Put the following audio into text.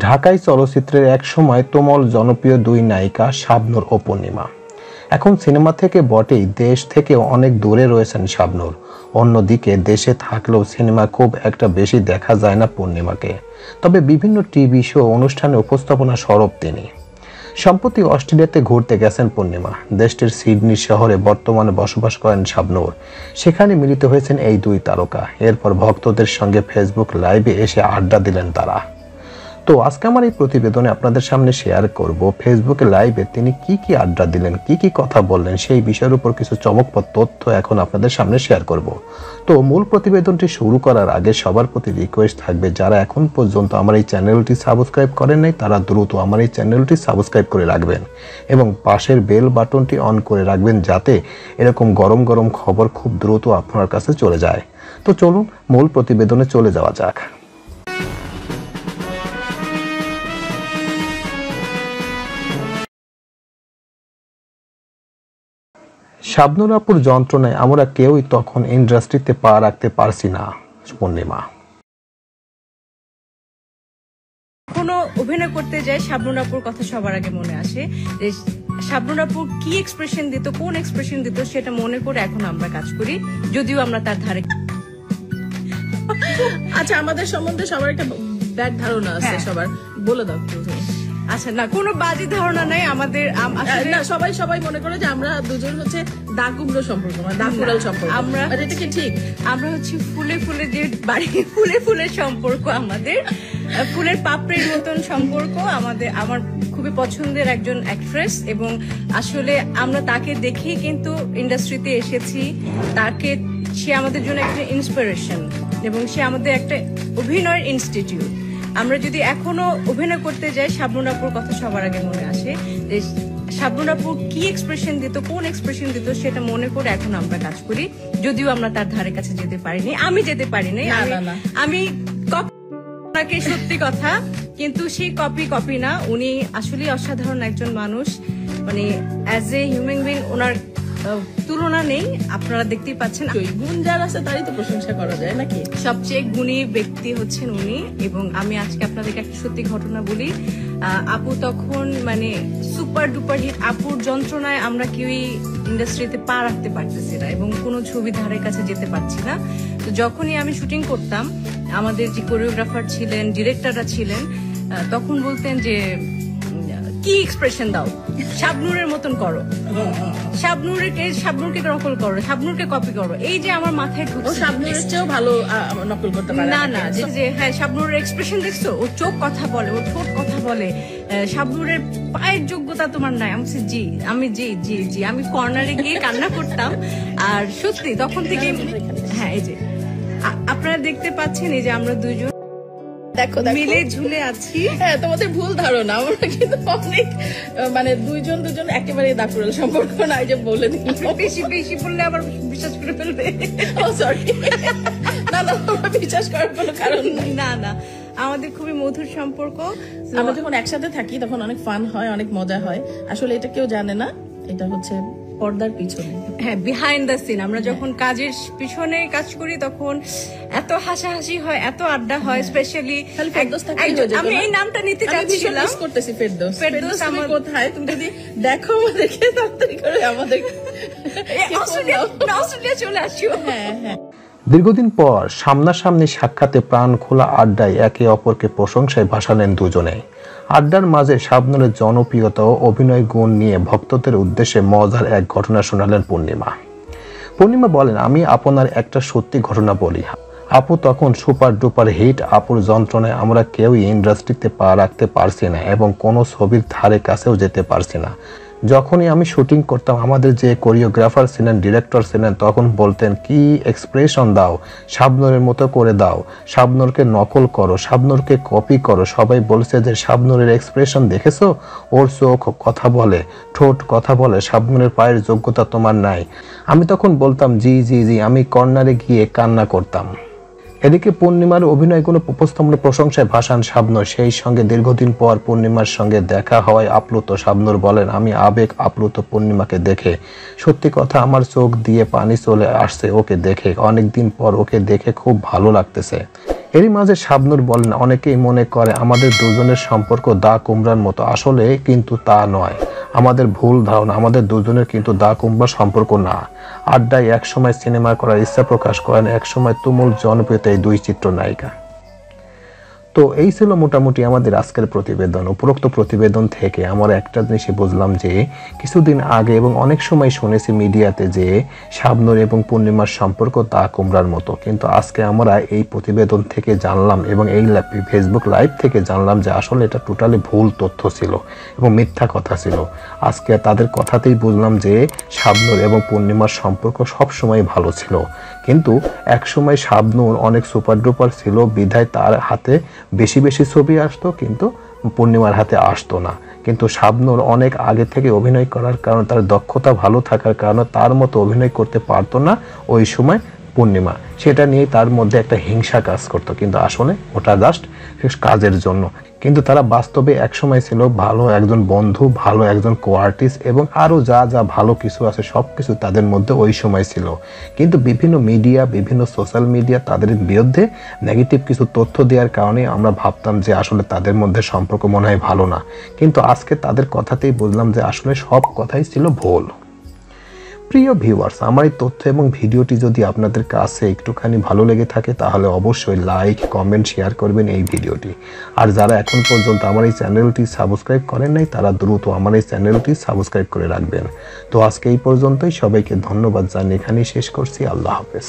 ঢাকাই চলচ্চিত্রের এক সময় তুমুল জনপ্রিয় দুই নায়িকা শাবনূর ও পূর্ণিমা। এখন সিনেমা থেকে বটেই, দেশ থেকে অনেক দূরে রয়েছেন শাবনূর। অন্যদিকে দেশে থাকলেও সিনেমা খুব একটা বেশি দেখা যায় না পূর্ণিমাকে, তবে বিভিন্ন টিভি শো অনুষ্ঠানে উপস্থাপনা সরব তিনি। সম্প্রতি অস্ট্রেলিয়াতে ঘুরতে গেছেন পূর্ণিমা। দেশটির সিডনি শহরে বর্তমানে বসবাস করেন শাবনূর। সেখানে মিলিত হয়েছেন এই দুই তারকা। এরপর ভক্তদের সঙ্গে ফেসবুক লাইভে এসে আড্ডা দিলেন তারা। তো আজকে আমার এই প্রতিবেদনে আপনাদের সামনে শেয়ার করব ফেসবুকে লাইভে তিনি কি আড্ডা দিলেন, কি কথা বললেন, সেই বিষয়ের উপর কিছু চমকপ্রদ তথ্য এখন আপনাদের সামনে শেয়ার করব। তো মূল প্রতিবেদনটি শুরু করার আগে সবার প্রতি রিকোয়েস্ট থাকবে, যারা এখন পর্যন্ত আমার এই চ্যানেলটি সাবস্ক্রাইব করেন নাই তারা দ্রুত আমার এই চ্যানেলটি সাবস্ক্রাইব করে রাখবেন এবং পাশের বেল বাটনটি অন করে রাখবেন, যাতে এরকম গরম গরম খবর খুব দ্রুত আপনার কাছে চলে যায়। তো চলুন মূল প্রতিবেদনে চলে যাওয়া যাক। শাবনূর আপুর যন্ত্রণায় আমরা কেউই তখন ইন্ডাস্ট্রিতে পা রাখতে পারছি না। পূর্ণিমা কোনো অভিনয় করতে যায় শাবনূর আপুর কথা সবার আগে মনে আসে, যে শাবনূর আপু কি এক্সপ্রেশন দিত, কোন এক্সপ্রেশন দিত, সেটা মনে করে এখন আমরা কাজ করি, যদিও আমরা তার ধারে। আচ্ছা, আমাদের সম্বন্ধে সবার একটা ব্যাড ধারণা আছে, সবার বলে দাও। আচ্ছা, না কোনো বাজে ধারণা নাই আমাদের। না, সবাই মনে করে যে আমরা দুজন হচ্ছে দাকুমড়ো সম্পর্ক, মানে দাকুড়াল সম্পর্ক। আমরা এটা কি ঠিক? আমরা হচ্ছে ফুলে ফুলে যে বাড়ি, ফুলের সম্পর্ক আমাদের, ফুলের পাপড়ির মতন সম্পর্ক আমাদের। আমার খুবই পছন্দের একজন অ্যাক্ট্রেস এবং আসলে আমরা তাকে দেখেই কিন্তু ইন্ডাস্ট্রিতে এসেছি। সে আমাদের জন্য একটা ইন্সপিরেশন এবং সে আমাদের একটা অভিনয়ের ইনস্টিটিউট। আমরা যদি এখনো অভিনয় করতে যাই, শাবনূর আপুর কথা সবার আগে মনে আসে, যে শাবনূর আপু কি এক্সপ্রেশন দিত, কোন এক্সপ্রেশন দিত, সেটা মনে করে এখন আমরা কাজ করি, যদিও আমরা তার ধারে কাছে যেতে পারিনি। আমি যেতে পারিনি, আমি কপি, সত্যি কথা, কিন্তু সেই কপি না। উনি আসলে অসাধারণ একজন মানুষ, মানে অ্যাজ এ হিউম্যান বিং ওনার তুলনা নেই। আপনারা দেখতেই পাচ্ছেন, গুণ যার আছে তারই তো প্রশংসা করা যায় নাকি। সবচেয়ে গুণী ব্যক্তি হচ্ছেন উনি। এবং আমি আজকে আপনাদেরকে একটা সত্যি ঘটনা বলি। আপু তখন মানে সুপার ডুপার হিট। আপুর যন্ত্রণায় আমরা কেউই ইন্ডাস্ট্রিতে পা রাখতে পারতেছি না এবং কোনো ছবি ধারের কাছে যেতে পারছি না। তো যখনই আমি শুটিং করতাম, আমাদের যে কোরিওগ্রাফার ছিলেন, ডিরেক্টররা ছিলেন, তখন বলতেন যে কি এক্সপ্রেশন দাও, শাবনূরের মতন করো, শাবনূরকে নকল করো, শাবনূরকে কপি করো। এই যে আমার মাথায় ঢুকছে, শাবনূরের চেয়েও ভালো নকল করতে পারে না, যে হ্যাঁ শাবনূরের এক্সপ্রেশন দেখছো, ওর চোখ কথা বলে, ওর ঠোঁট কথা বলে, শাবনূরের পায়ের যোগ্যতা তোমার নাই। আমি জি আমি কর্নারে গিয়ে কান্না করতাম। আর সত্যি তখন থেকে, হ্যাঁ এই যে আপনারা দেখতে পাচ্ছেন, এই যে আমরা দুইজন দেখো মিলে ঝুলে আছি। হ্যাঁ, তোমাদের ভুল ধারণা, আমরা কিন্তু অনেক মানে দুইজন একেবারে দাকুড়াল সম্পর্ক না। যে বলে দিই, বেশি বললে আবার বিশ্বাস করে ফেলবে। ও সরি, না বিশ্বাস করার কোনো কারণ না, আমাদের খুবই মধুর সম্পর্ক। আমরা যখন একসাথে থাকি তখন অনেক ফান হয়, অনেক মজা হয়। আসলে এটা কেউ জানে না, এটা হচ্ছে পর্দার পিছনে, হ্যাঁ বিহাইন্ড দ্য সিন। আমরা যখন কাজের পিছনে কাজ করি তখন এত হাসাহাসি হয়, এত আড্ডা হয়। স্পেশালি আমি এই নামটা নিতে চাচ্ছিলাম, ফেরদৌস আমার কোথায়, তুমি যদি দেখো আমাদেরকে তাড়াতাড়ি করে আমাদের অস্ট্রেলিয়া চলে আসিও। হ্যাঁ, দীর্ঘদিন পর সামনাসামনি সাক্ষাতে প্রাণ খোলা আড্ডায় একে অপরকে প্রশংসায় ভাসালেন দুজনে। আড্ডার মাঝে শাবনূরের জনপ্রিয়তা ও অভিনয় গুণ নিয়ে ভক্তদের উদ্দেশ্যে মজার এক ঘটনা শোনালেন পূর্ণিমা বলেন, আমি আপনার একটা সত্যি ঘটনা বলি। আপু তখন সুপার ডুপার হিট। আপুর যন্ত্রণায় আমরা কেউই ইন্ডাস্ট্রিতে পা রাখতে পারছি না এবং কোনো ছবির ধারে কাছেও যেতে পারছি না। যখনই আমি শুটিং করতাম, আমাদের যে কোরিওগ্রাফার ছিলেন, ডিরেক্টর ছিলেন, তখন বলতেন কি এক্সপ্রেশন দাও, শাবনূরের মতো করে দাও, শাবনূরকে নকল করো, শাবনূরকে কপি করো। সবাই বলছে যে শাবনূরের এক্সপ্রেশন দেখেছো, ওর চোখ কথা বলে, ঠোঁট কথা বলে, শাবনূরের পায়ের যোগ্যতা তোমার নাই। আমি তখন বলতাম জি, আমি কর্নারে গিয়ে কান্না করতাম। এদিকে পূর্ণিমার অভিনয়গুলো উপস্থাপনের প্রশংসায় ভাসান শাবনূর। সেই সঙ্গে দীর্ঘদিন পর পূর্ণিমার সঙ্গে দেখা হওয়ায় আপ্লুত শাবনূর বলেন, আমি আবেগ আপ্লুত পূর্ণিমাকে দেখে। সত্যি কথা, আমার চোখ দিয়ে পানি চলে আসছে ওকে দেখে। অনেকদিন পর ওকে দেখে খুব ভালো লাগতেছে। এরই মাঝে শাবনূর বলেন, অনেকেই মনে করে আমাদের দুজনের সম্পর্ক দা কুমড়ার মতো, আসলে কিন্তু তা নয়। আমাদের ভুল ধারণা, আমাদের দুজনের কিন্তু দা কুমড়ার সম্পর্ক না। আড্ডায় একসময় সিনেমা করার ইচ্ছা প্রকাশ করেন একসময় তুমুল জনপ্রিয়তা এই দুই চিত্রনায়িকা। তো এই ছিল মোটামুটি আমাদের আজকের প্রতিবেদন। উপরোক্ত প্রতিবেদন থেকে আমরা একটা জিনিসই বুঝলাম যে কিছুদিন আগে এবং অনেক সময় শুনেছি মিডিয়াতে যে শাবনূর এবং পূর্ণিমার সম্পর্ক দা কুমড়ার মতো, কিন্তু আজকে আমরা এই প্রতিবেদন থেকে জানলাম এবং এই ফেসবুক লাইভ থেকে জানলাম যে আসলে এটা টোটালি ভুল তথ্য ছিল এবং মিথ্যা কথা ছিল। আজকে তাদের কথাতেই বুঝলাম যে শাবনূর এবং পূর্ণিমার সম্পর্ক সবসময় ভালো ছিল, কিন্তু একসময় শাবনূর অনেক সুপার ডুপার ছিল বিধায় তার হাতে বেশি বেশি ছবি আসতো, কিন্তু পূর্ণিমার হাতে আসতো না। কিন্তু শাবনূর অনেক আগে থেকে অভিনয় করার কারণে, তার দক্ষতা ভালো থাকার কারণে তার মতো অভিনয় করতে পারতো না ওই সময় পূর্ণিমা। সেটা নিয়ে তার মধ্যে একটা হিংসা কাজ করতো, কিন্তু আসলে ওটা জাস্ট কাজের জন্য। কিন্তু তারা বাস্তবে একসময় ছিল ভালো একজন বন্ধু, ভালো একজন কো-আর্টিস্ট এবং আরও যা যা ভালো কিছু আছে সব কিছু তাদের মধ্যে ওই সময় ছিল। কিন্তু বিভিন্ন মিডিয়া, বিভিন্ন সোশ্যাল মিডিয়া তাদের বিরুদ্ধে নেগেটিভ কিছু তথ্য দেওয়ার কারণে আমরা ভাবতাম যে আসলে তাদের মধ্যে সম্পর্ক মনে হয় ভালো না, কিন্তু আজকে তাদের কথাতেই বুঝলাম যে আসলে সব কথাই ছিল ভুল। প্রিয় ভিউয়ার্স, আমার এই তথ্য এবং ভিডিওটি যদি আপনাদের কাছে একটুখানি ভালো লেগে থাকে তাহলে অবশ্যই লাইক, কমেন্ট, শেয়ার করবেন এই ভিডিওটি। আর যারা এখন পর্যন্ত আমার এই চ্যানেলটি সাবস্ক্রাইব করেন নাই তারা দ্রুত আমার এই চ্যানেলটি সাবস্ক্রাইব করে রাখবেন। তো আজকে এই পর্যন্তই, সবাইকে ধন্যবাদ জানিয়ে এখানেই শেষ করছি। আল্লাহ হাফেজ।